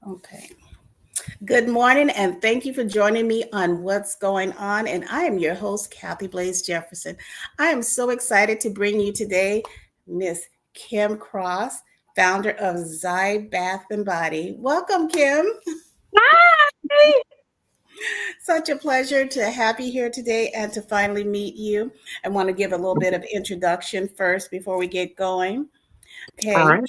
Okay. Good morning, and thank you for joining me on What's Going On. And I am your host, Kathy Blaze Jefferson. I am so excited to bring you today Miss Kim Cross, founder of Zhi Bath Body. Welcome, Kim. Hi. Such a pleasure to have you here today and to finally meet you. I want to give a little bit of introduction first before we get going. All Okay. right.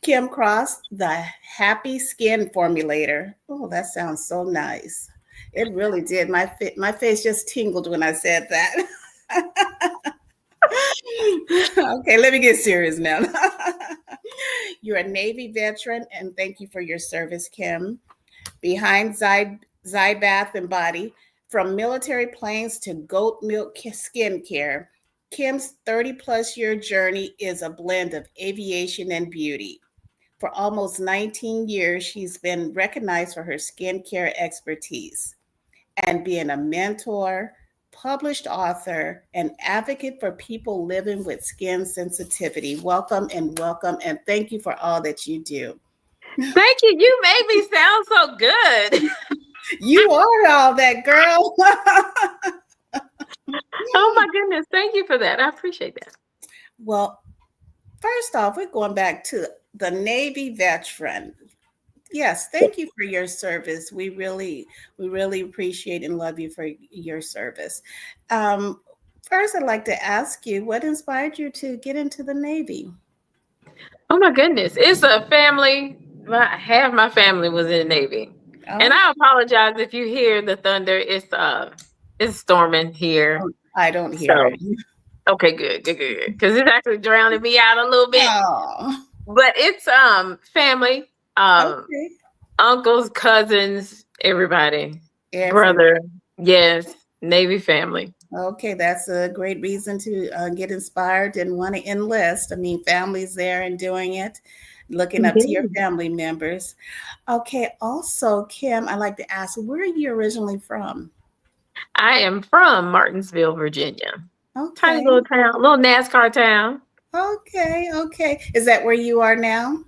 Kim Cross, the Happy Skin Formulator. Oh, that sounds so nice. It really did. My face just tingled when I said that. Okay, let me get serious now. You're a Navy veteran, and thank you for your service, Kim. Behind Zhi Bath and Body, from military planes to goat milk skincare, Kim's 30 plus year journey is a blend of aviation and beauty. For almost 19 years, she's been recognized for her skincare expertise and being a mentor, published author, and advocate for people living with skin sensitivity. Welcome, and thank you for all that you do. Thank you. You made me sound so good. You are all that, girl. Oh my goodness. Thank you for that. I appreciate that. Well, first off, we're going back to the Navy veteran. Yes, thank you for your service. We really appreciate and love you for your service. Um, First, I'd like to ask you, what inspired you to get into the Navy? Oh my goodness. It's a family. Half my family was in the Navy. And Oh, I apologize if you hear the thunder. It's storming here. I don't hear So it. okay, good. Because it's actually drowning me out a little bit. Oh, But it's family. Um okay. Uncles, cousins, everybody. Every Brother. Yes. Navy family. okay, that's a great reason to get inspired and want to enlist. I mean, families there and doing it, looking up to your Indeed. family members. Okay, also, Kim, I'd like to ask, where are you originally from? I am from Martinsville, Virginia. Tiny Okay. little town, little NASCAR town. Okay. Is that where you are now?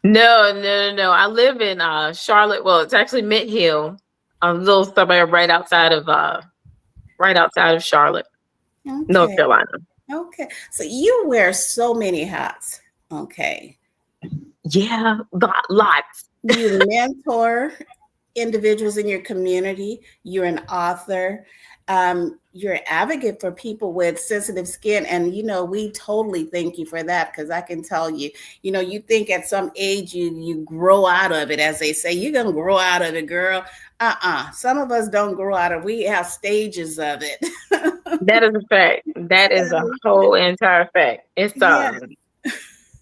No. I live in Charlotte. Well, it's actually Mint Hill, a little suburb right outside of Charlotte, North Okay. Carolina. Okay. So you wear so many hats. Okay. Yeah, lots. You mentor individuals in your community. You're an author. You're an advocate for people with sensitive skin. And, we totally thank you for that because I can tell you, you think at some age you grow out of it, as they say. You're going to grow out of it, girl. Some of us don't grow out of it. We have stages of it. That is a fact. That is a whole entire fact. It's Yeah.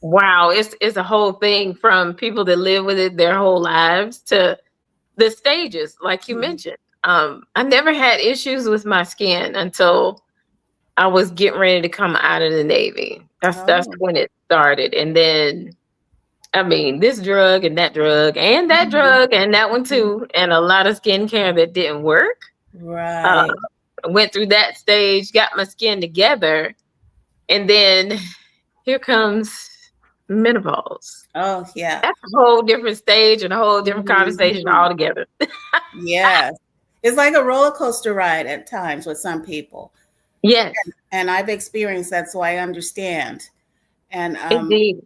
wow. It's a whole thing from people that live with it their whole lives to the stages, like you mentioned. I never had issues with my skin until I was getting ready to come out of the Navy. That's Oh. when it started. And then I mean, this Mhm. drug and that one too, and a lot of skincare that didn't work. Uh, Right. went through that stage, got my skin together, and then here comes menopause. Oh, yeah. That's a whole different stage and a whole different conversation Mhm. altogether. Yes. It's like a roller coaster ride at times with some people. Yes, And I've experienced that, so I understand. And indeed.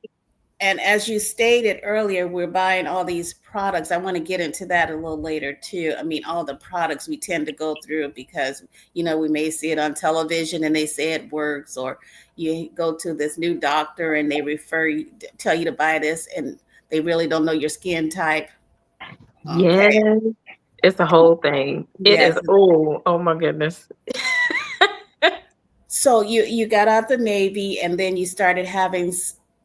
and as you stated earlier, we're buying all these products. I want to get into that a little later too. I mean, all the products we tend to go through because we may see it on television and they say it works, or you go to this new doctor and they tell you to buy this, and they really don't know your skin type. Okay. Yes, it's a whole thing. It Yes. is. Oh my goodness. So you got out the Navy and then you started having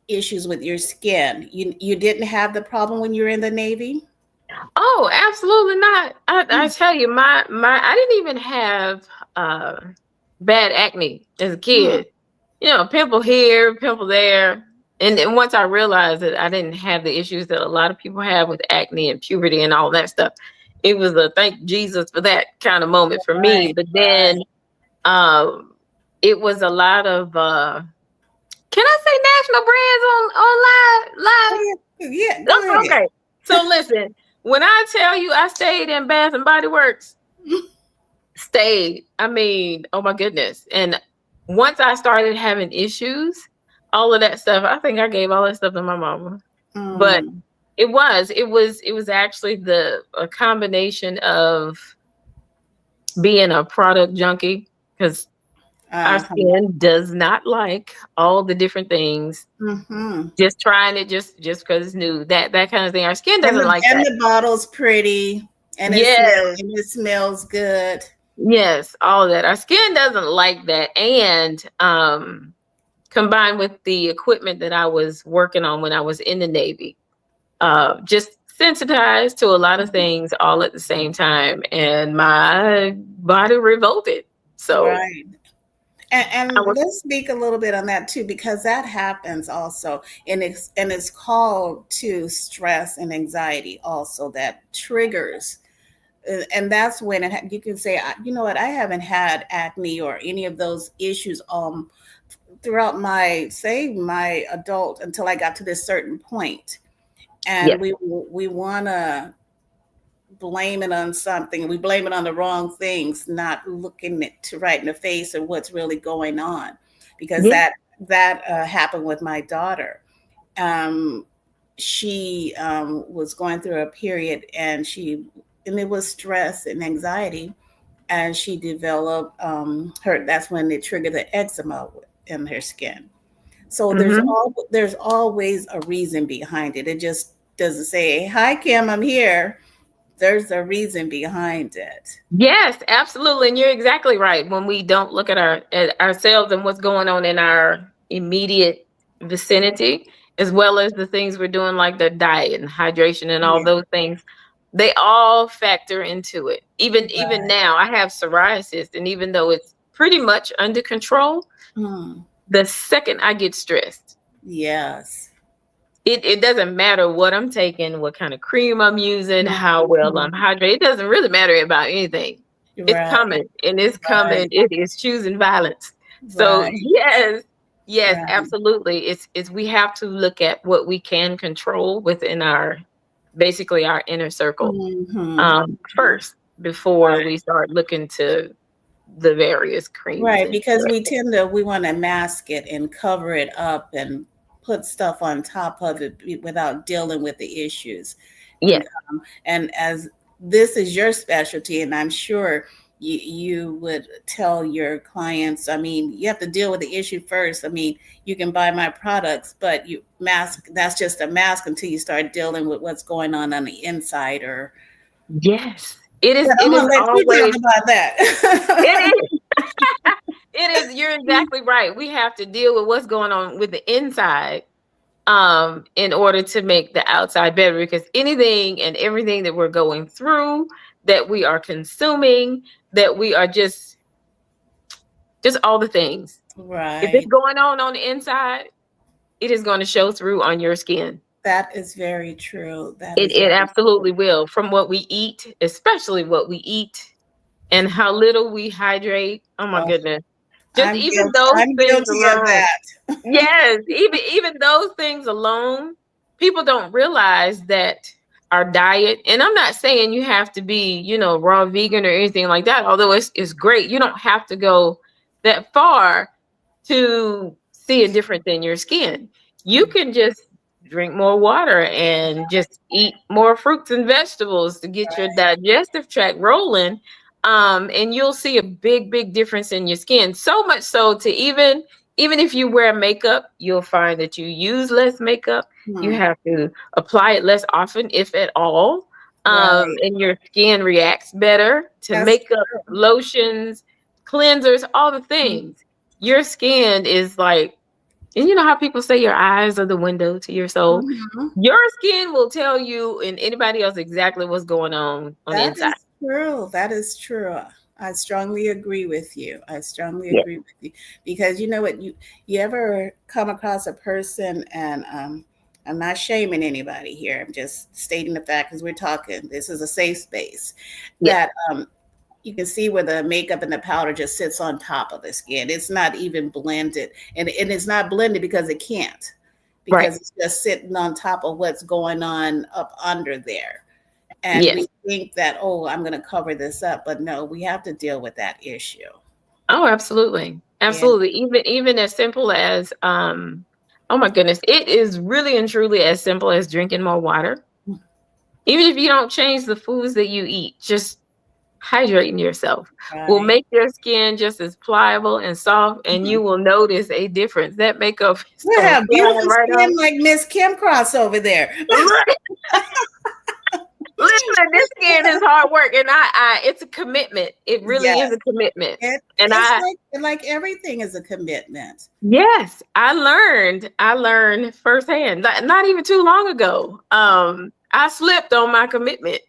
issues with your skin. You didn't have the problem when you were in the Navy? Oh, absolutely not. I tell you, my I didn't even have uh bad acne as a Hmm. kid. Pimple here, pimple there. And then once I realized that I didn't have the issues that a lot of people have with acne and puberty and all that stuff, it was a thank Jesus for that kind of moment for me. Right, But then right. um it was a lot of can I say national brands on live? Oh, Live? yeah, yeah, go ahead. Okay. So listen, when I tell you I stayed in Bath and Body Works, stayed. I mean, oh my goodness. And once I started having issues, all of that stuff, I think I gave all that stuff to my mama. But Mm. it was actually a combination of being a product junkie, because our Uh-huh. skin does not like all the different things. Mm-hmm. Just trying it just because it's new. That kind of thing. Our skin doesn't like And that. the bottle's pretty, and Yes. it smells good. Yes, all of that. Our skin doesn't like that. And combined with the equipment that I was working on when I was in the Navy, just sensitized to a lot of things all at the same time. And my body revolted. So Right. I And was, let's speak a little bit on that too, because that happens also, and it's called to stress and anxiety also that triggers, and that's when you can say, you know what, I haven't had acne or any of those issues throughout my adult until I got to this certain point, and yes, we want to blame it on something. We blame it on the wrong things, not looking it to right in the face of what's really going on, because yes, that happened with my daughter. Um, she was going through a period, and it was stress and anxiety, and she developed her. That's when it triggered the eczema in her skin. So hmm, there's always a reason behind it. It just doesn't say, "Hi, Kim, I'm here." There's a reason behind it. yes, absolutely. And you're exactly right. When we don't look at ourselves and what's going on in our immediate vicinity, as well as the things we're doing, like the diet and hydration and all Yeah. those things, they all factor into it. Even Right. now, I have psoriasis, and even though it's pretty much under control, Mm. the second I get stressed, Yes. it doesn't matter what I'm taking, what kind of cream I'm using, how well I'm Mhm. hydrated. It doesn't really matter about anything. It's Right. coming, and it's coming. Right. It is choosing violence. So Right. yes, yes, Right. absolutely. It's we have to look at what we can control within our basically our inner circle Mhm. first before we start looking to the various creams Right, and because we want to mask it and cover it up and put stuff on top of it without dealing with the issues. And yes, and as this is your specialty, and I'm sure you would tell your clients, I mean, you have to deal with the issue first. I mean, you can buy my products, but you mask, that's just a mask until you start dealing with what's going on the inside. Or yes. It is. but I'm It is gonna let you talk always. about that. It is. It is. You're exactly right. We have to deal with what's going on with the inside in order to make the outside better, because anything and everything that we're going through, that we are consuming, that we are just all the things, if it's Right. going on the inside, it is going to show through on your skin. That is very true. That it, is it very true. absolutely will, from what we eat, especially what we eat and how little we hydrate. Oh my Oh, goodness. Just even those I'm things guilty of alone. that. Yes, even those things alone, people don't realize that our diet, and I'm not saying you have to be, raw vegan or anything like that, although it's great. You don't have to go that far to see a difference in your skin. You can just drink more water and just eat more fruits and vegetables to get your digestive tract rolling. And you'll see a big difference in your skin. So much so to even if you wear makeup, you'll find that you use less makeup. You Hmm. have to apply it less often, if at all. Right. And your skin reacts better to That's makeup, lotions, cleansers, all the true. things. Your skin is like, and you know how people say your eyes are the window to your soul? Mhm. Your skin will tell you and anybody else exactly what's going on the That inside. is true. That is true. I strongly agree with you. I strongly Yeah. agree with you, because you know what, you ever come across a person, and I'm not shaming anybody here. I'm just stating the fact, because we're talking. This is a safe space. Yeah. That you can see where the makeup and the powder just sits on top of the skin. It's not even blended, and it's not blended because it can't, because it's just sitting on top of what's going on up under there. And Yes. we think that, oh, I'm going to cover this up. But no, we have to deal with that issue. Oh, absolutely. And Absolutely. Even as simple as oh my goodness, it is really and truly as simple as drinking more water. Even if you don't change the foods that you eat, just hydrating yourself will right. make your skin just as pliable and soft, and you will notice a difference. That makeup is We gonna have fly beautiful right skin off. like Miss Kim Cross over there. Listen, this skin is hard work, and I it's a commitment. It really is Yes. a commitment. And It's like everything is a commitment. yes, I learned firsthand, not even too long ago. I slipped on my commitment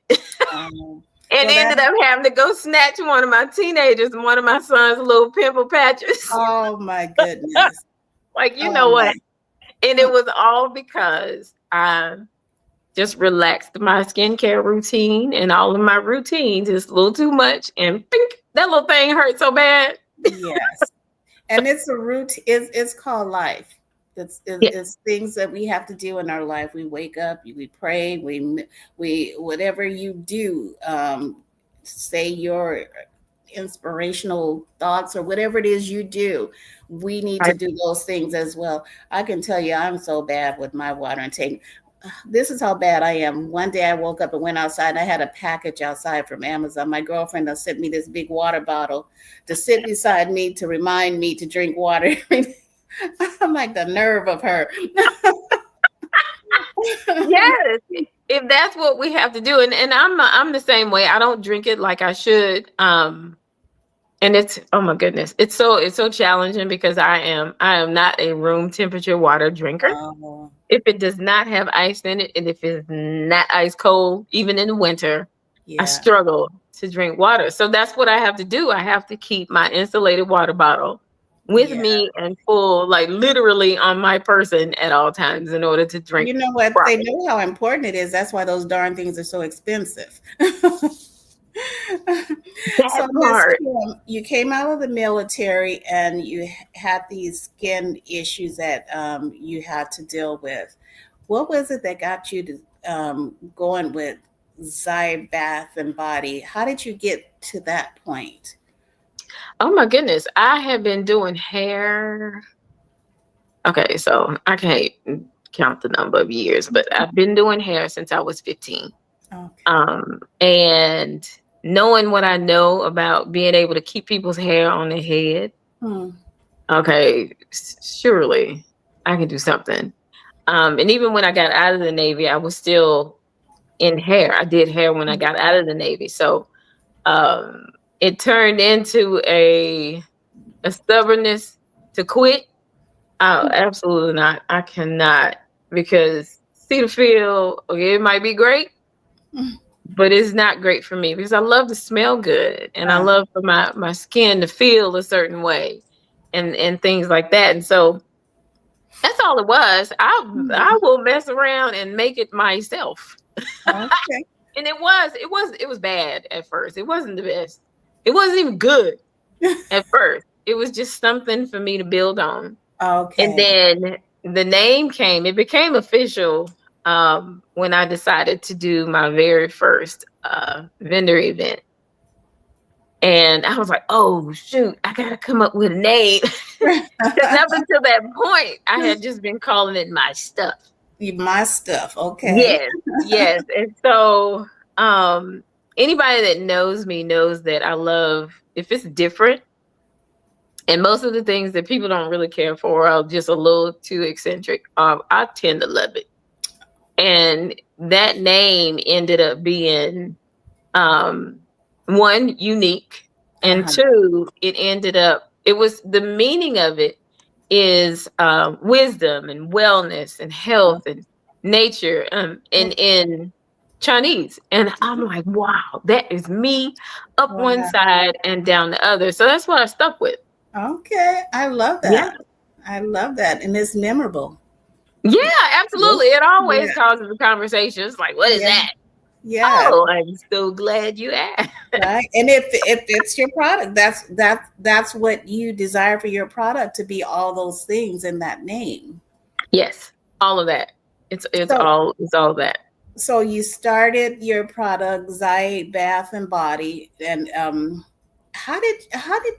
Um, and well, that, ended up having to go snatch one of my teenagers and one of my son's little pimple patches. oh my goodness. Like, you know Oh what? my. And it was all because I just relaxed my skincare routine, and all of my routines is a little too much. And pink, that little thing hurt so bad. Yes. And it's a routine. It's called life. Yeah. It's things that we have to do in our life. We wake up, we pray, we whatever you do, say your inspirational thoughts or whatever it is you do. We need to do those things as well. I can tell you, I'm so bad with my water intake. This is how bad I am. One day I woke up and went outside. I had a package outside from Amazon. My girlfriend sent me this big water bottle to sit beside me to remind me to drink water. I'm like, the nerve of her. Yes, if that's what we have to do, and I'm the same way. I don't drink it like I should. And it's, oh my goodness, it's so challenging because I am not a room temperature water drinker. Oh, If it does not have ice in it, and if it's not ice cold, even in the winter, I yeah. struggle to drink water. So that's what I have to do. I have to keep my insulated water bottle with Yeah. me and full, like literally on my person at all times in order to drink You know what? They properly. know how important it is. That's why those darn things are so expensive. That So, Miss part. Kim, you came out of the military and you had these skin issues that you had to deal with. What was it that got you to going with Zhi Bath and Body? How did you get to that point? Oh my goodness. I have been doing hair. Okay, so I can't count the number of years, but I've been doing hair since I was 15. Okay. And knowing what I know about being able to keep people's hair on their head, Hmm. okay, surely I can do something. And even when I got out of the Navy, I was still in hair. I did hair when I got out of the Navy. So um, it turned into a stubbornness to quit. Oh, absolutely not. I cannot, because Cetaphil, okay, it might be great, but it's not great for me because I love to smell good and I Uh, love for my skin to feel a certain way and things like that. And so that's all it was. I will mess around and make it myself. okay. And it was bad at first. It wasn't the best. It wasn't even good at first. It was just something for me to build on. And Okay. then the name came, it became official when I decided to do my very first vendor event. And I was like, oh, shoot, I got to come up with a name. Because up until that point, I had just been calling it my stuff. My stuff. Okay. Yes, yes. And so anybody that knows me knows that I love, if it's different, and most of the things that people don't really care for are just a little too eccentric. I tend to love it. And that name ended up being one, unique, and Uh-huh. two, it was the meaning of it is wisdom and wellness and health and nature in Chinese. And I'm like, wow, that is me up one Wow. side and down the other. So that's what I stuck with. Okay. I love Yeah. that. I love that. And it's memorable. Yeah, absolutely. It always Yeah. causes a conversation. It's like, what is Yeah. that? Yeah. Oh, I'm so glad you asked. Right. And if it's your product, that's what you desire for your product to be, all those things in that name. Yes. All of that. So It's all that. so you started your product, Zhi Bath and Body, and how did how did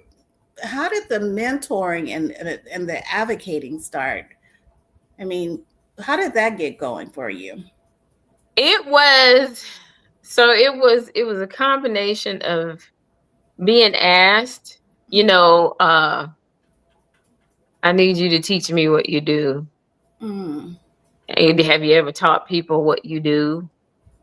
how did the mentoring and the advocating start? I mean, how did that get going for you? It was it was a combination of being asked, you know, I need you to teach me what you do. Mm. And have you ever taught people what you do?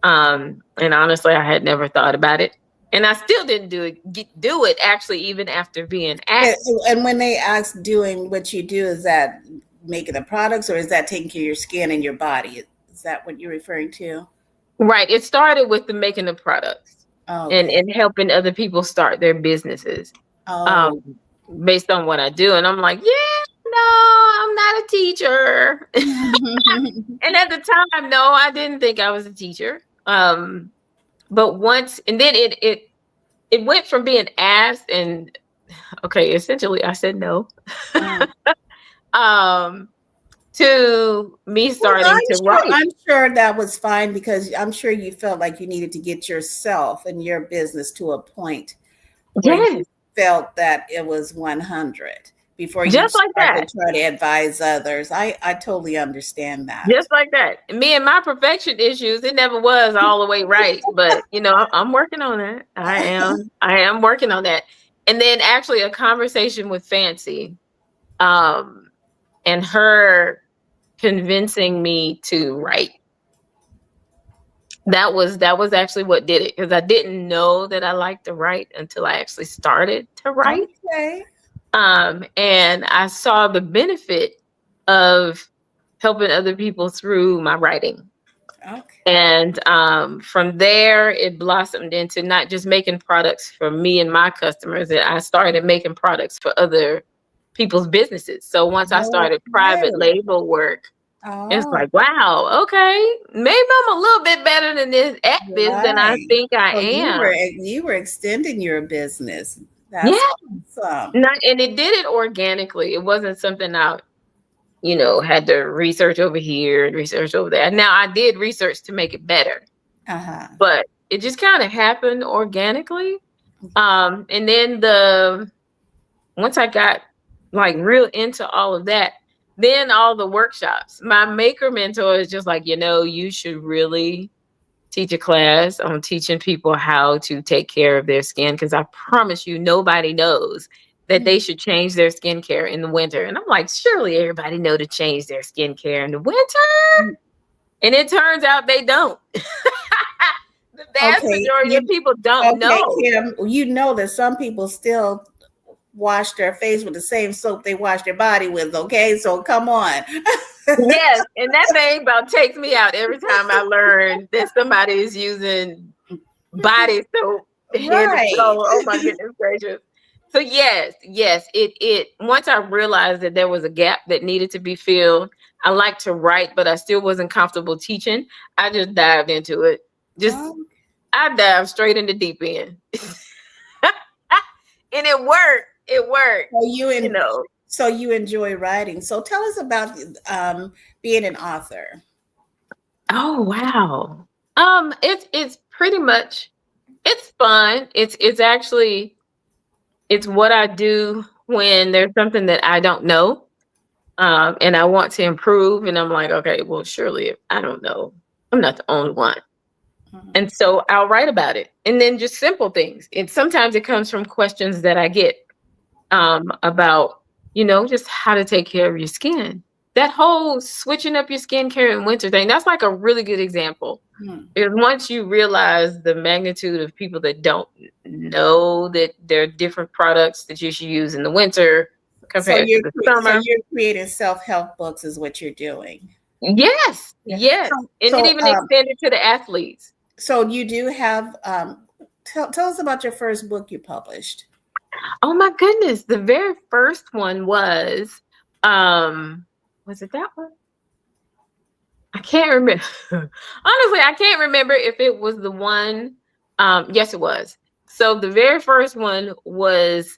And honestly, I had never thought about it. And I still didn't do it actually, even after being And, asked. and when they ask doing what you do, is that making the products or is that taking care of your skin and your body? Is that what you're referring to? Right. It started with the making of products Okay. and helping other people start their businesses. Um, Oh. based on what I do. And I'm like, yeah, no, I'm not a teacher. And at the time, no, I didn't think I was a teacher. But once, and then it went from being asked, and okay, essentially, I said no. Mm. um, to me Well, starting to write. I'm sure that was fine because I'm sure you felt like you needed to get yourself and your business to a point where you Yes, felt that it was 100 before you just like start to that. try to advise others. I totally understand that. Just like that. Me and my perfection issues, it never was all the way right. But you know, I'm working on that. I am working on that. And then actually a conversation with Fancy, um, and her convincing me to write. That was actually what did it, because I didn't know that I liked to write until I actually started to write. Okay. And I saw the benefit of helping other people through my writing. Okay. And from there, it blossomed into not just making products for me and my customers. I started making products for other people's businesses. So once I started private Okay. label work, it's Oh, like, wow, okay, maybe I'm a little bit better than this at this than I right. think I So am. you were extending your business. That's Yeah, awesome. not, and it did it organically. It wasn't something I, had to research over here and research over there. Now I did research to make it better, Uh-huh. but it just kind of happened organically. And then once I got like real into all of that, then all the workshops. My maker mentor is just like, you should really teach a class on teaching people how to take care of their skin, because I promise you, nobody knows that they should change their skincare in the winter. And I'm like, surely everybody know to change their skincare in the winter. And it turns out they don't. The vast Okay. majority of people don't Okay, know. Kim, you know that some people still wash their face with the same soap they wash their body with, okay? So come on. Yes, and that thing about takes me out every time I learn that somebody is using body soap head to Right. toe. Oh my goodness gracious. So yes, it once I realized that there was a gap that needed to be filled, I like to write, but I still wasn't comfortable teaching. I just dived into it. Just Um, I dived straight in the deep end. And it worked. It worked, so you you and know. so you enjoy writing. So tell us about being an author. Oh wow. It's pretty much, it's fun. It's actually, it's what I do when there's something that I don't know, and I want to improve. And I'm like, okay, well, surely if I don't know, I'm not the only one. Mhm. And so I'll write about it. And then just simple things. And sometimes it comes from questions that I get, about, just how to take care of your skin. That whole switching up your skincare in winter thing, that's like a really good example. Mhm. Because once you realize the magnitude of people that don't know that there are different products that you should use in the winter compared to the So summer. you're creating self-help books is what you're doing. Yes, Yeah. yes. So And it even extended to the athletes. so you do have tell us about your first book you published. Oh my goodness. The very first one was it that one? I can't remember. Honestly, I can't remember if it was the one. Yes, it was. So the very first one was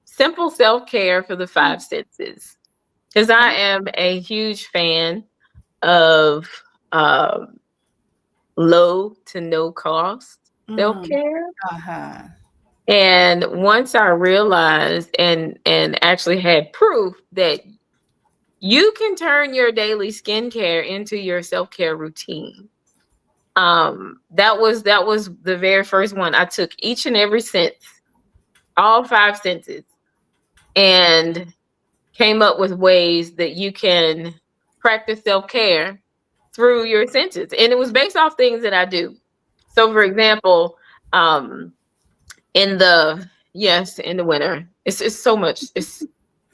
simple self care for the five senses. Because I am a huge fan of low to no cost Mm. self-care. Uh-huh. And once I realized and actually had proof that you can turn your daily skincare into your self-care routine. That was the very first one. I took each and every sense, all five senses, and came up with ways that you can practice self-care through your senses. And it was based off things that I do. So for example, um, in the in the winter, it's so much it's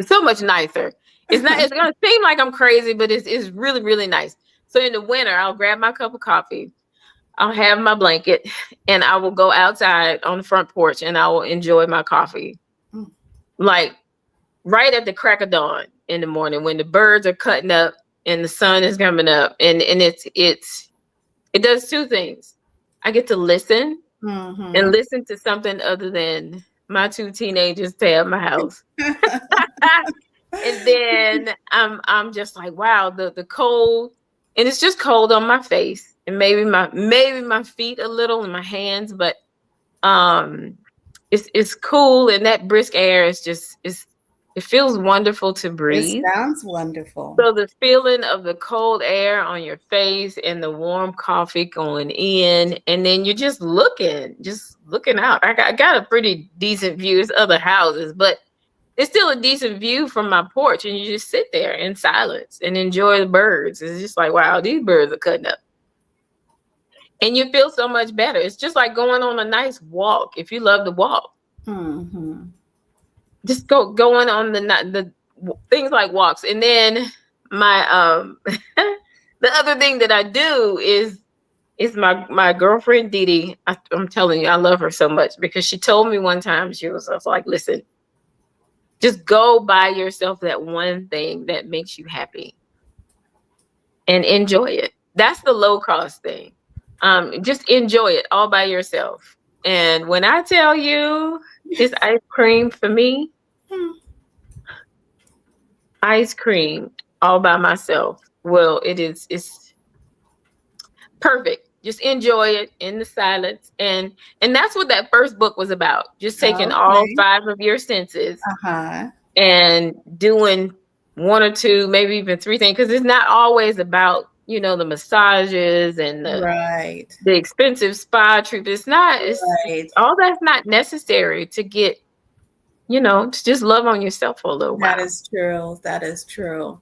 so much nicer. It's gonna seem like I'm crazy, but it's really, really nice. So in the winter, I'll grab my cup of coffee, I'll have my blanket, and I will go outside on the front porch and I will enjoy my coffee. Mm. Like right at the crack of dawn in the morning when the birds are cutting up and the sun is coming up. And it does two things. I get to listen and Mm-hmm. listen to something other than my two teenagers tear up my house. And then I'm just like, wow, the cold, and it's just cold on my face and maybe my feet a little and my hands, but um it's cool, and that brisk air is just it feels wonderful to It breathe. sounds wonderful. So the feeling of the cold air on your face and the warm coffee going in, and then you're just looking out. I got a pretty decent view. It's other houses, but it's still a decent view from my porch, and you just sit there in silence and enjoy the birds. It's just like, wow, these birds are cutting up. And you feel so much better. It's just like going on a nice walk. If you love to walk, Mm-hmm. just going on the things like walks. And then my the other thing that I do is my girlfriend Dee Dee. I'm telling you, I love her so much because she told me one time, she was just like, listen, just go buy yourself that one thing that makes you happy and enjoy it. That's the low cost thing. Just enjoy it all by yourself. And when I tell you it's ice cream for me, ice cream all by myself. Well, it's perfect. Just enjoy it in the silence. And that's what that first book was about. Just taking all Okay. five of your senses Uh-huh. and doing one or two, maybe even three things, because it's not always about, the massages and Right. the expensive spa treatment. It's Right. all that's not necessary to get, to just love on yourself for a little That while. is true. That is true.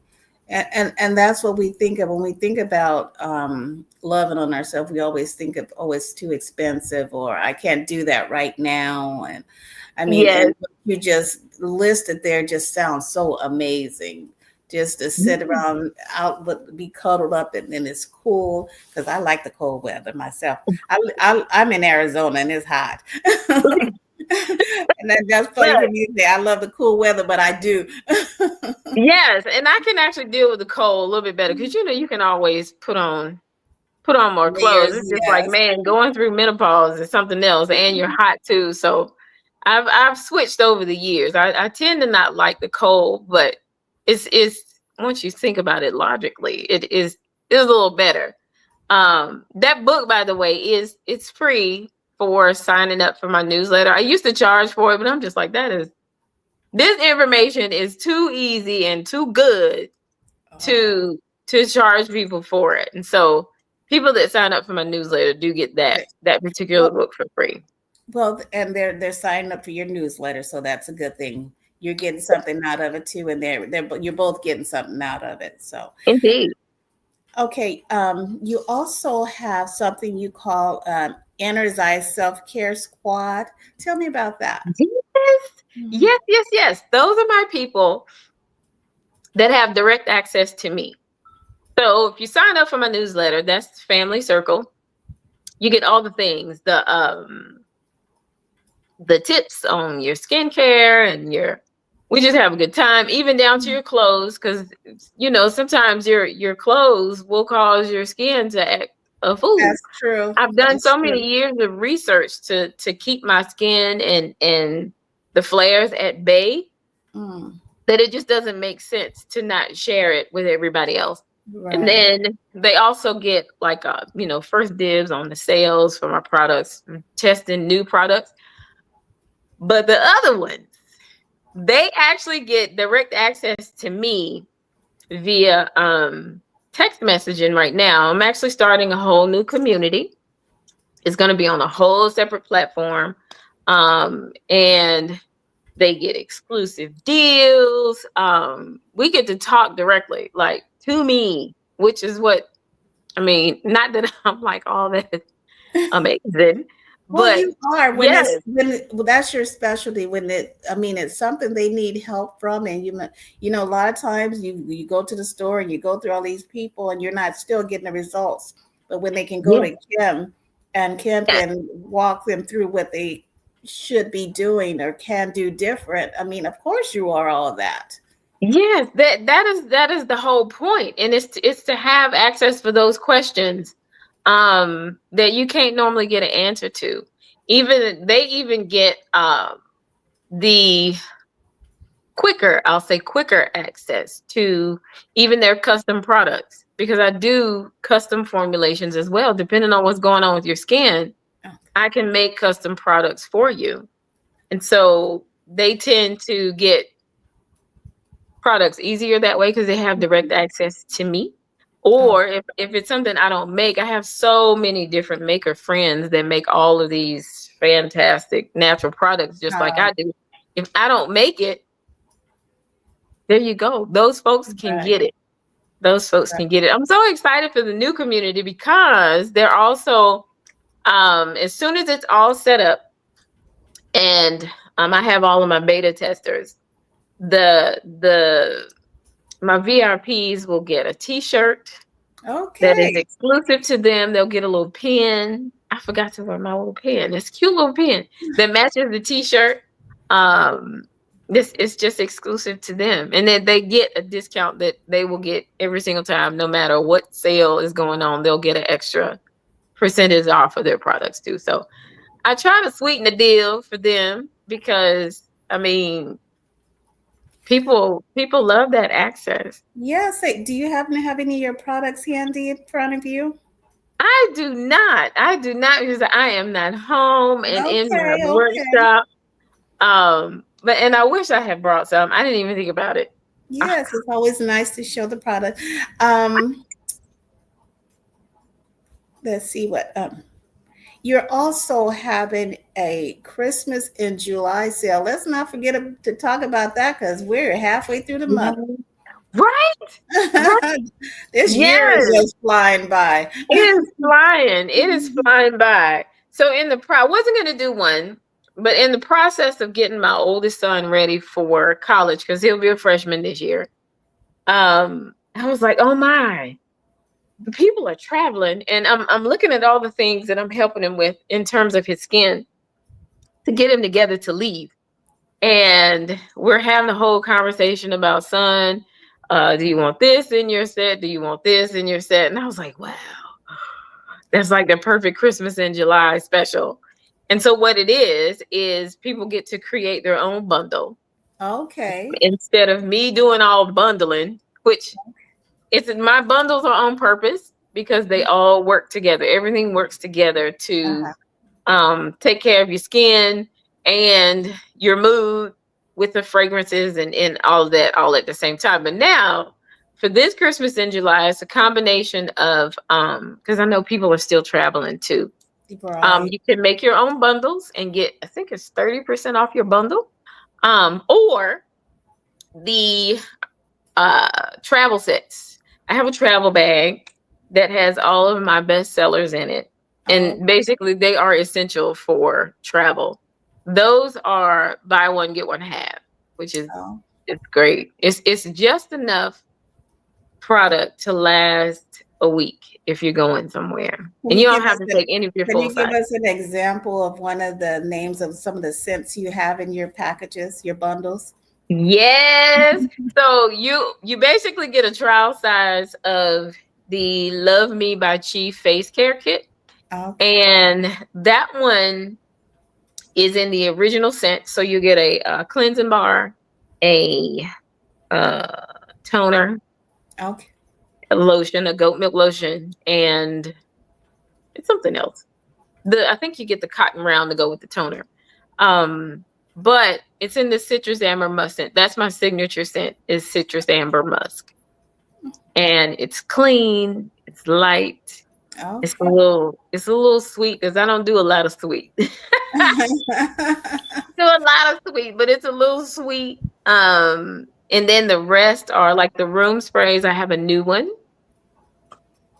And that's what we think of when we think about loving on ourselves. We always think of, oh, it's too expensive, or I can't do that right now. And I mean, Yes. and what you just listed there just sounds so amazing. Just to sit around out, but be cuddled up, and then it's cool because I like the cold weather myself. I'm in Arizona and it's hot. And that's funny for But me to say. I love the cool weather, but I do. yes, and I can actually deal with the cold a little bit better because you can always put on more clothes. Layers, It's just like, yes. man, going through menopause is something else, and you're hot too. So I've switched over the years. I tend to not like the cold, but it's once you think about it logically, it is a little better. That book, by the way, it's free for signing up for my newsletter. I used to charge for it, but I'm just like, this information is too easy and too good Oh, to charge people for it. And so people that sign up for my newsletter do get that particular well, book for free. well, and they're signing up for your newsletter, so that's a good thing. You're getting something out of it too, and you're both getting something out of it. So, Indeed. okay, you also have something you call Energize Self Care Squad. Tell me about that. Yes. Mhm. Yes, yes, yes. Those are my people that have direct access to me. So if you sign up for my newsletter, that's Family Circle. You get all the things, the tips on your skincare and we just have a good time, even down to your clothes, because sometimes your clothes will cause your skin to act a fool. That's true. I've done That's so true. many years of research to keep my skin and the flares at bay Mm. that it just doesn't make sense to not share it with everybody else. And Right. then they also get like first dibs on the sales for my products, testing new products. But the other ones, they actually get direct access to me via text messaging right now. I'm actually starting a whole new community. It's going to be on a whole separate platform. And they get exclusive deals. We get to talk directly, like to me, which is what I mean. Not that I'm like all that amazing, Well, but you are yes, well, that's your specialty. I mean, it's something they need help from, and a lot of times you go to the store and you go through all these people, and you're not still getting the results. But when they can go yes, to Kim, and Kim yes, can walk them through what they should be doing or can do different. I mean, of course, you are all of that. yes. That is the whole point, and it's to have access for those questions that you can't normally get an answer to. Even they even get the I'll say quicker access to even their custom products, because I do custom formulations as well. Depending on what's going on with your skin, Oh, I can make custom products for you. And so they tend to get products easier that way because they have direct access to me. oh, Or if it's something I don't make, I have so many different maker friends that make all of these fantastic natural products just like oh, I do. If I don't make it, there you go. Those folks can right, get it. Those folks right. can get it. I'm so excited for the new community because they're also, as soon as it's all set up and I have all of my beta testers, the my VRPs will get a t-shirt that is Okay. exclusive to them. They'll get a little pin. I forgot to wear my little pin. It's a cute little pin that matches the t-shirt. This is just exclusive to them. And then they get a discount that they will get every single time, no matter what sale is going on. They'll get an extra percentage off of their products too. So I try to sweeten the deal for them because I mean people love that access. Yes. Do you happen to have any of your products handy in front of you? I do not because I am not home and in my Okay. Okay. workshop. But and I wish I had brought some. I didn't even think about it. Ah, Yes, it's always nice to show the product. Um, let's see what you're also having a Christmas in July sale. Let's not forget to talk about that because we're halfway through the month. right, right. This year is Yes, just flying by. it is flying. It is flying by. So I wasn't going to do one, but in the process of getting my oldest son ready for college because he'll be a freshman this year, I was like, oh my, the people are traveling, and I'm looking at all the things that I'm helping him with in terms of his skin to get him together to leave. And we're having a whole conversation about, son, do you want this in your set? Do you want this in your set? And I was like, wow, that's like the perfect Christmas in July special. And so what it is people get to create their own bundle Okay. instead of me doing all bundling, which it's my bundles are on purpose because they all work together. Everything works together to Uh-huh. take care of your skin and your mood with the fragrances and all of that all at the same time. But now for this Christmas in July, it's a combination of because I know people are still traveling too. Right. You can make your own bundles and get, I think it's 30% off your bundle. Or the travel sets. I have a travel bag that has all of my best sellers in it. Oh, And basically they are essential for travel. Those are buy one, get one half, which is oh. it's great. It's just enough product to last a week if you're going somewhere. Can And you you give don't have us to a, take any of your can full you give size. us an example of one of the names of some of the scents you have in your packages, your bundles? Yes. So you basically get a trial size of the Love Me by Chi face care kit. Okay. And that one is in the original scent. So you get a cleansing bar, a uh, toner, Okay. a lotion, a goat milk lotion, and it's something else. I think you get the cotton round to go with the toner. But it's in the citrus amber musk scent. That's my signature scent, is citrus amber musk. And it's clean, it's light, it's Okay. a little sweet because I don't do a lot of sweet. Do a lot of sweet, but it's a little sweet. And then the rest are like the room sprays. I have a new one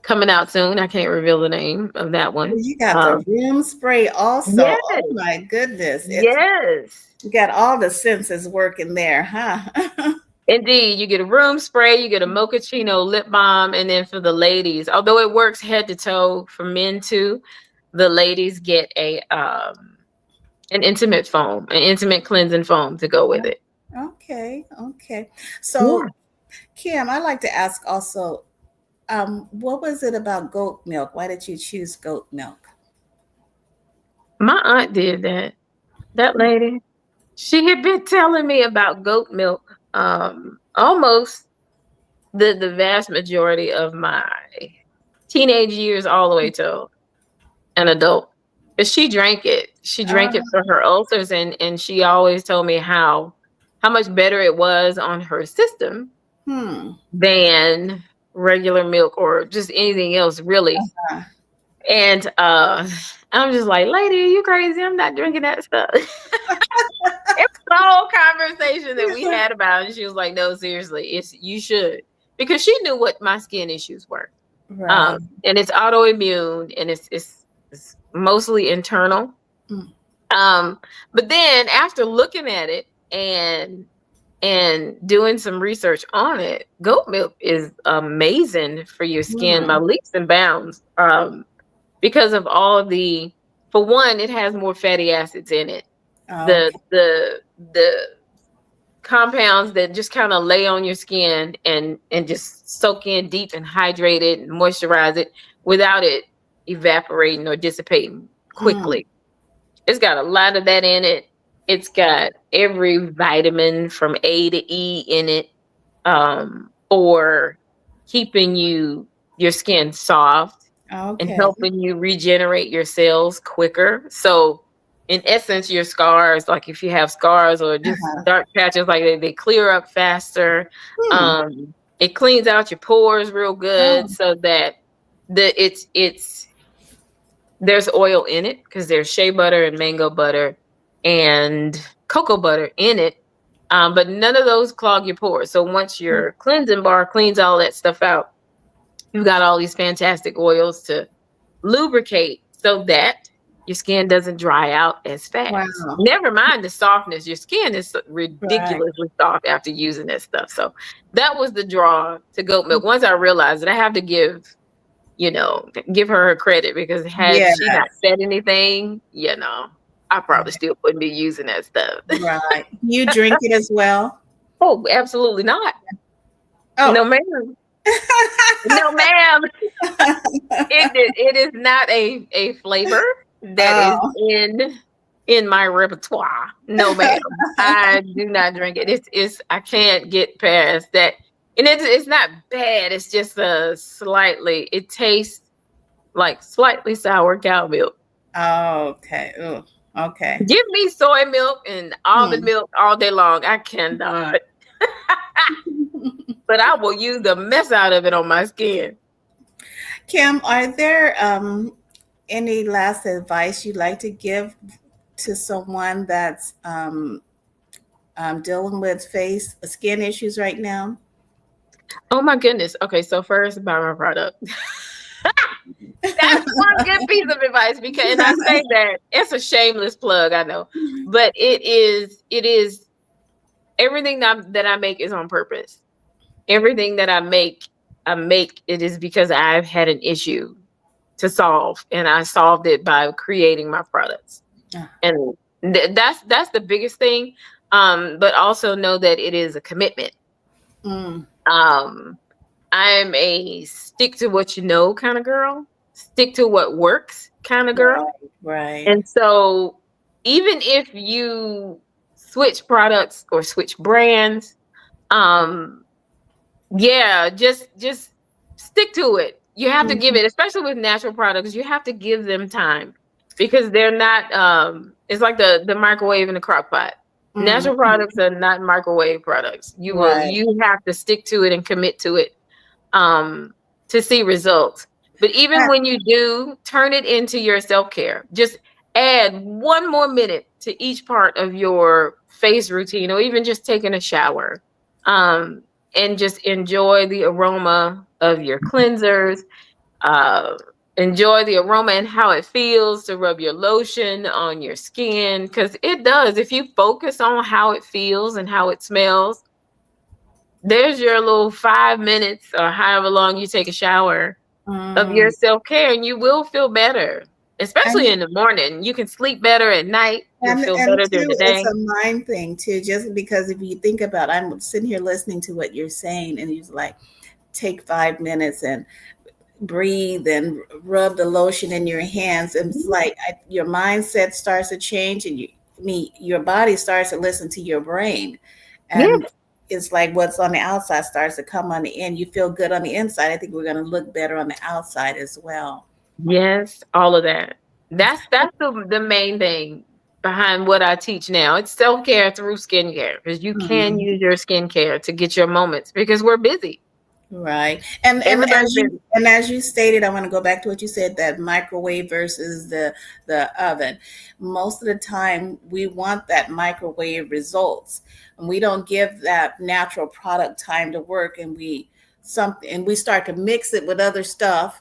coming out soon. I can't reveal the name of that one. You got the room spray also. Yes, Oh my goodness. yes. You got all the senses working there, huh? Indeed, you get a room spray, you get a mochaccino lip balm, and then for the ladies, although it works head to toe for men too, the ladies get an intimate foam, an intimate cleansing foam to go with it. Okay, okay. So, Kiim, I'd like to ask also, what was it about goat milk? Why did you choose goat milk? My aunt did that. That lady, she had been telling me about goat milk almost the vast majority of my teenage years all the way to an adult. But she drank it. She drank it for her ulcers, and she always told me how much better it was on her system than regular milk or just anything else, really. And I'm just like, lady, are you crazy? I'm not drinking that stuff. It's the whole conversation that we had about it. And she was like, no, seriously, you should. Because she knew what my skin issues were. Right. And it's autoimmune, and it's mostly internal. But then after looking at it and doing some research on it, goat milk is amazing for your skin by leaps and bounds. Because of all of for one, it has more fatty acids in it. The compounds that just kind of lay on your skin and just soak in deep and hydrate it and moisturize it without it evaporating or dissipating quickly. It's got a lot of that in it. It's got every vitamin from A to E in it, for keeping your skin soft and helping you regenerate your cells quicker. So in essence, your scars, like if you have scars or just dark patches, like they clear up faster. It cleans out your pores real good, so that there's oil in it because there's shea butter and mango butter and cocoa butter in it. But none of those clog your pores. So once your cleansing bar cleans all that stuff out, you've got all these fantastic oils to lubricate so that your skin doesn't dry out as fast. Wow. Never mind the softness. Your skin is ridiculously soft after using that stuff. So that was the draw to goat milk. Once I realized that, I have to give her credit, because had she not said anything, I probably still wouldn't be using that stuff. Right. You drink it as well? Oh, absolutely not. Oh. No, ma'am. No, ma'am. It is not a flavor that is in my repertoire. No, ma'am. I do not drink it. It's I can't get past that. And it's not bad. It's just it tastes like slightly sour cow milk. Oh, okay. Ooh, okay. Give me soy milk and almond milk all day long. I cannot. But I will use the mess out of it on my skin. Kiim, are there any last advice you'd like to give to someone that's dealing with skin issues right now? Oh my goodness. Okay, so first, buy my product. That's one good piece of advice, because, and I say that it's a shameless plug, I know, but it is everything that I make is on purpose. Everything that I make it is because I've had an issue to solve, and I solved it by creating my products. And that's the biggest thing. But also know that it is a commitment. I'm a stick to what you know kind of girl, stick to what works kind of girl. Right. And so even if you switch products or switch brands, just stick to it. You have to give Mhm. it, especially with natural products, you have to give them time because they're not it's like the microwave and the crock pot. Natural Mhm. products are not microwave products. Right. You have to stick to it and commit to it um to see results. But even Uh, when you do, turn it into your self-care. Just add 1 more minute to each part of your face routine or even just taking a shower. Um and just enjoy the aroma of your cleansers. Uh, Enjoy the aroma and how it feels to rub your lotion on your skin because it does. If you focus on how it feels and how it smells, there's your little 5 minutes or however long you take a shower of your mm. self-care, and you will feel better, especially And in the morning. You can sleep better at night. You'll feel and better during the two, it's day. a mind thing too. Just because if you think about, I'm sitting here listening to what you're saying, and you're like, take 5 minutes and breathe and rub the lotion in your hands, and it's like your mindset starts to change, and your body starts to listen to your brain, and Yes, it's like what's on the outside starts to come on the in. You feel good on the inside. I think we're going to look better on the outside as well. yes, all of that. That's the main thing behind what I teach now. It's self-care through skincare because you can Mhm. use your skincare to get your moments because we're busy. Right. And Everybody's busy. as you stated, I want to go back to what you said, that microwave versus the oven. Most of the time we want that microwave results, and we don't give that natural product time to work, and we start to mix it with other stuff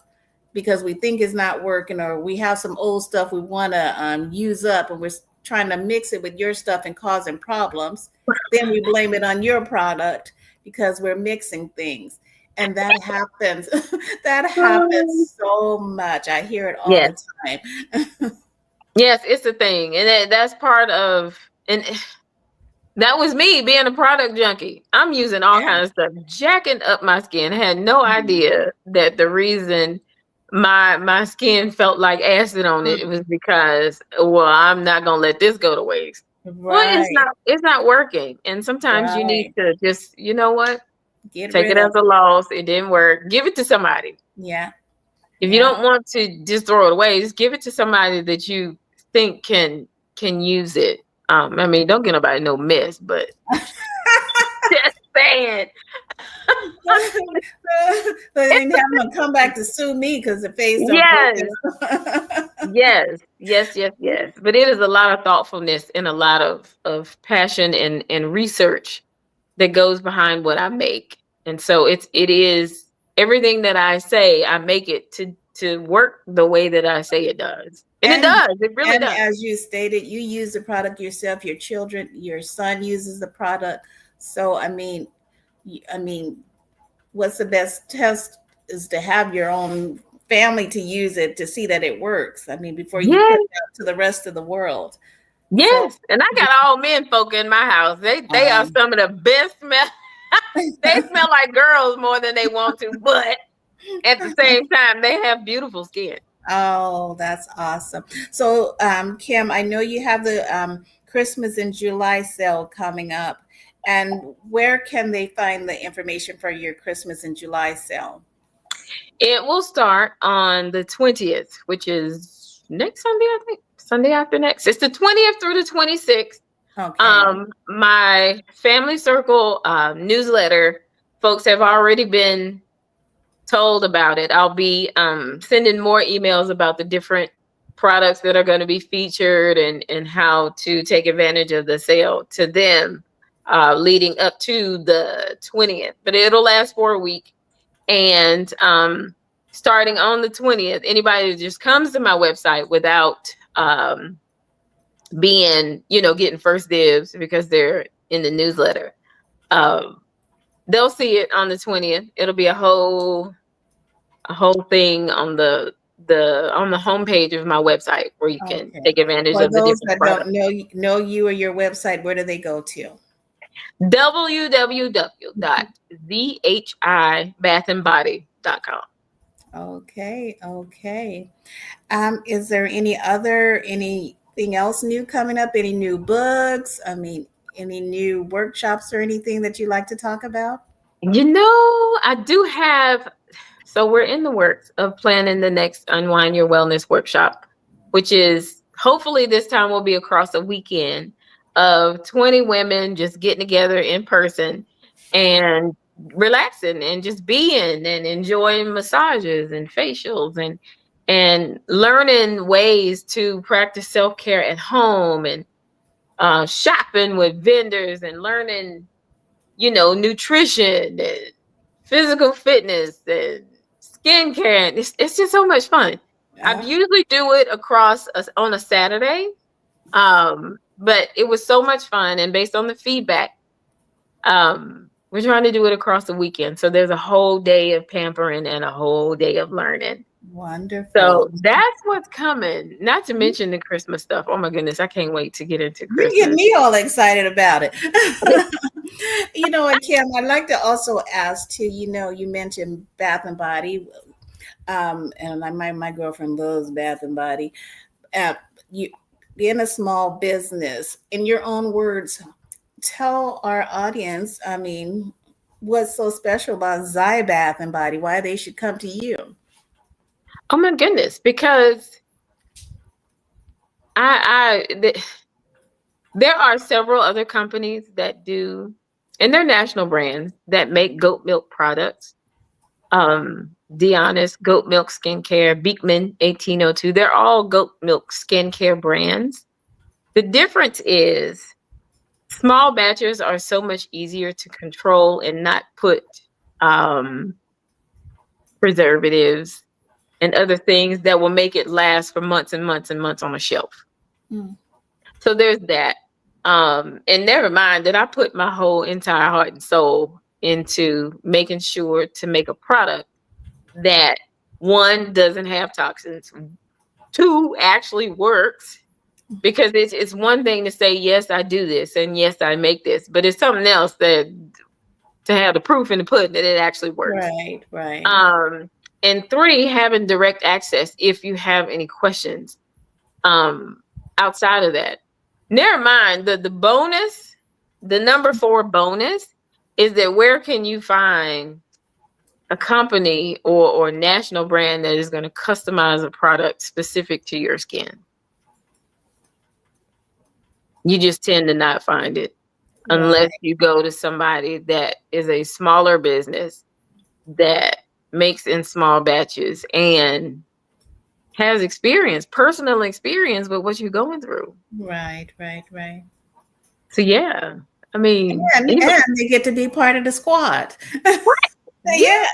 because we think it's not working, or we have some old stuff we want to use up, and we're trying to mix it with your stuff and causing problems. Then we blame it on your product because we're mixing things, and that happens. That happens so much. I hear it all the Yes, time. yes, it's a thing, and that's part of. And that was me being a product junkie. I'm using all Yeah. kinds of stuff, jacking up my skin. Had no Mhm. idea that the reason my skin felt like acid on it was because, well, I'm not gonna let this go to waste. Well, Right, it's not working. And sometimes you need right. to just, you know what, Get take rid it of as a it. loss. It didn't work. Give it to somebody. Yeah, If you yeah. don't want to just throw it away, just give it to somebody that you think can use it. I mean, don't get nobody no mess, but just saying. So then have them come back to sue me because the face don't look Yes, good. yes, yes, yes, yes. But it is a lot of thoughtfulness and a lot of passion and research that goes behind what I make. And so it is everything that I say, I make it to work the way that I say it does. And it And does. It really and does. as you stated, you use the product yourself. Your children, your son uses the product. So I mean, what's the best test is to have your own family to use it to see that it works. I mean, before you put Yes, it out to the rest of the world. So, yes. And I got all men folk in my house. They are um, some of the best smell. They smell like girls more than they want to, but at the same time, they have beautiful skin. oh, that's awesome. So, Kim, I know you have the Christmas in July sale coming up. And where can they find the information for your Christmas in July sale? It will start on the 20th, which is next Sunday, I think. Sunday after next. It's the 20th through the 26th. Okay. My family circle newsletter folks have already been told about it. I'll be sending more emails about the different products that are going to be featured and how to take advantage of the sale to them leading up to the 20th. But it'll last for a week. And starting on the 20th, anybody that just comes to my website without being, getting first dibs because they're in the newsletter, um, they'll see it on the 20th. It'll be a whole thing on the homepage of my website where you can Okay. take advantage For of the those different that products. don't know you or your website, where do they go to? www.zhibathandbody.com. Okay, okay. Is there anything else new coming up? Any new books? I mean, any new workshops or anything that you'd like to talk about? I do have So we're in the works of planning the next Unwind Your Wellness workshop, which is hopefully this time will be across a weekend of 20 women just getting together in person and relaxing and just being and enjoying massages and facials and learning ways to practice self-care at home and shopping with vendors and learning, nutrition and physical fitness and skincare. And it's just so much fun. I Uh, usually do it on a Saturday, but it was so much fun. And based on the feedback, we're trying to do it across the weekend. So there's a whole day of pampering and a whole day of learning. Wonderful. So that's what's coming. Not to mention the Christmas stuff. Oh my goodness, I can't wait to get into You get Christmas. me all excited about it. You know what, Kim, I'd like to also ask too, you mentioned Bath and Body. And my girlfriend loves Bath and Body. You being a small business, in your own words, tell our audience, what's so special about Zhi Bath and Body, why they should come to you. Oh my goodness, because there are several other companies that do, and they're national brands that make goat milk products. Deonis goat milk skincare, Beekman 1802. They're all goat milk skincare brands. The difference is small batches are so much easier to control and not put preservatives and other things that will make it last for months and months and months on a shelf. Mm. So there's that. And never mind that I put my whole entire heart and soul into making sure to make a product that, one, doesn't have toxins, two, actually works. Because it's one thing to say, yes, I do this, and yes, I make this, but it's something else to have the proof in the pudding that it actually works. Right. And three, having direct access if you have any questions outside of that. Never mind, the bonus, the number 4 bonus is that where can you find a company or national brand that is going to customize a product specific to your skin? You just tend to not find it unless you go to somebody that is a smaller business that makes in small batches and has personal experience with what you're going through. Right. So yeah, I mean, And they get to be part of the squad. What? Yeah.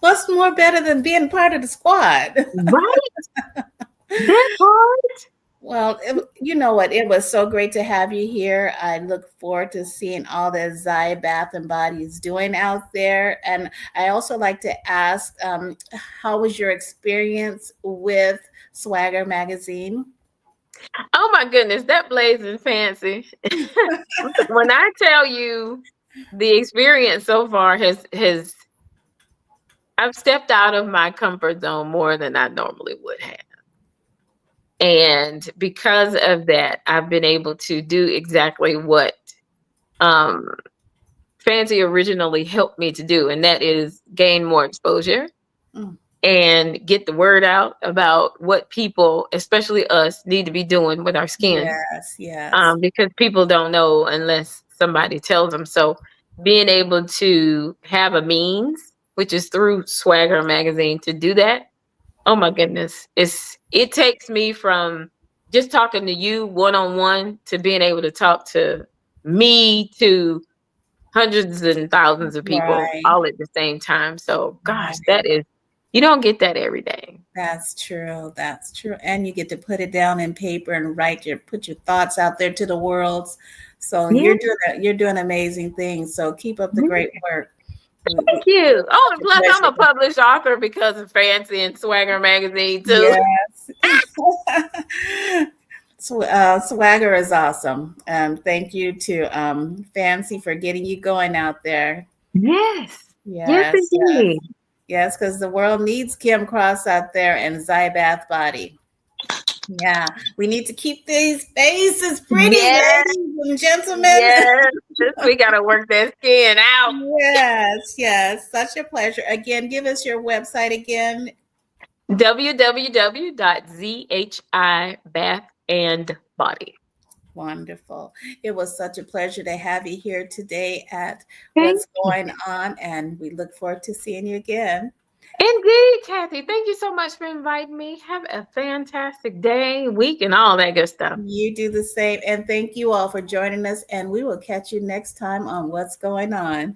What's more better than being part of the squad? Right? That part. Well, you know what? It was so great to have you here. I look forward to seeing all that Zhi Bath and Body is doing out there. And I also like to ask, how was your experience with Swagger Magazine? Oh my goodness, that blazing fancy. When I tell you the experience so far has I've stepped out of my comfort zone more than I normally would have. And because of that, I've been able to do exactly what Fancy originally helped me to do, and that is gain more exposure and get the word out about what people, especially us, need to be doing with our skin. Yes. Because people don't know unless somebody tells them. So being able to have a means, which is through Swagger Magazine, to do that, oh my goodness, it takes me from just talking to you one-on-one to being able to talk to me to hundreds and thousands of people all at the same time. So gosh, you don't get that every day. That's true. And you get to put it down in paper and put your thoughts out there to the world. So you're doing amazing things. So keep up the great work. Thank you. Oh, and plus I'm a published author because of Fancy and Swagger Magazine too. Yes. Swagger is awesome. Thank you to Fancy for getting you going out there. Yes, indeed. Yes, because the world needs Kiim Cross out there and Zhi Bath Body. Yeah, we need to keep these faces pretty, Yes, ladies and gentlemen. yes. We gotta work that skin out. Yes, yes. Such a pleasure. Again, give us your website again. www.zhibathandbody. Wonderful. It was such a pleasure to have you here today at Thank What's you. Going On, and we look forward to seeing you again. Indeed, Kathy. Thank you so much for inviting me. Have a fantastic day, week, and all that good stuff. You do the same. And thank you all for joining us, and we will catch you next time on What's Going On.